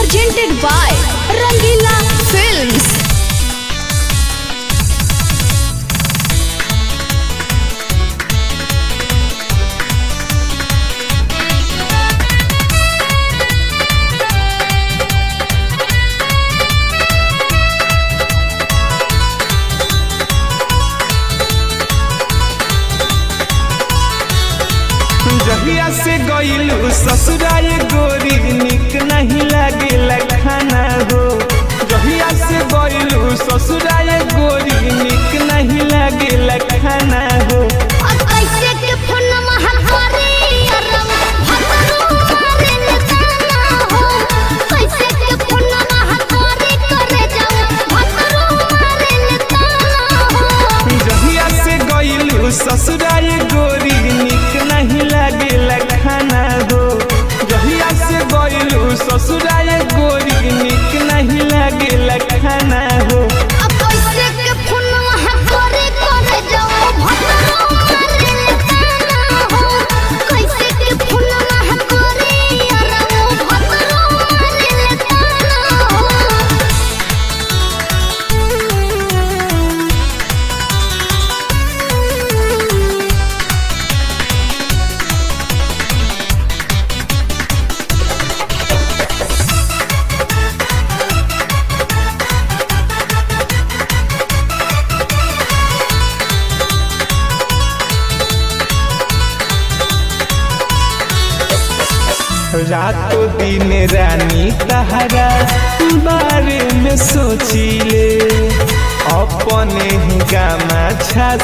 presented by Rangila Films. जहिया से गईलू ससुराल गोरी निक नहीं लागे खाना हो। जहिया से गईलू ससुराल गोरी निक नहीं लागे खाना हो। जहिया से गईलू ससुराल गोरी निक नहीं लागे खाना हो। जहिया से गईलू ससुराल गोरी निक नहीं लागे खाना हो। रातों दिन रानी तहरा बारे में सोचिले, अपने ही गामा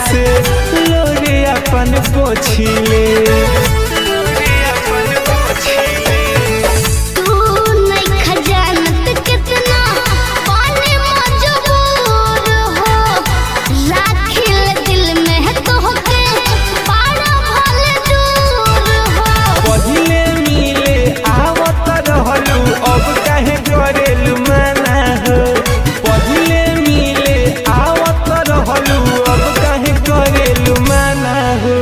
से लोरे अपन पोछिले। अब काहे करेलू मना हो। पहिले मिले आवत रहलू अब काहे करेलू मना हो।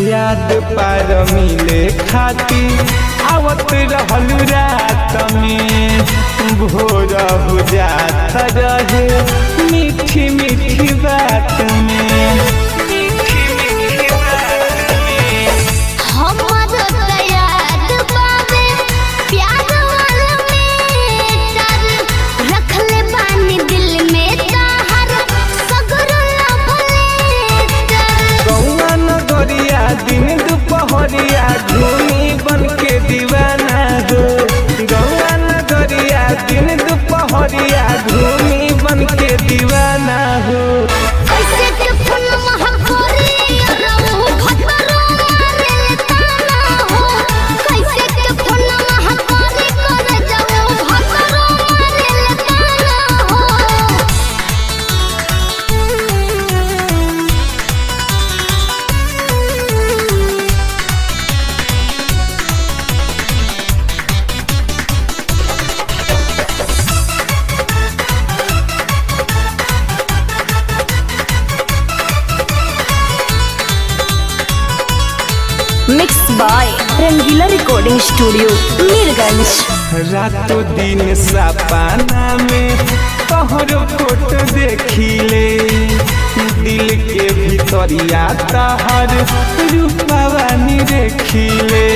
याद पार मिले खाती आवत रहलू रात में, भोर हो जात रहे मीठी मीठी बात में। दिन दुपहरिया घूमी बन के दीवाना हो। गौआ नगरिया दिन दुपहरिया घूमी बन के दीवाना हो। Mixed by Rangila Recording Studio, Mirganj। रातों दिन सपना में तोहरो फोटो देखिले, दिल के भीतरिया तहर रूपवा नी देखिले।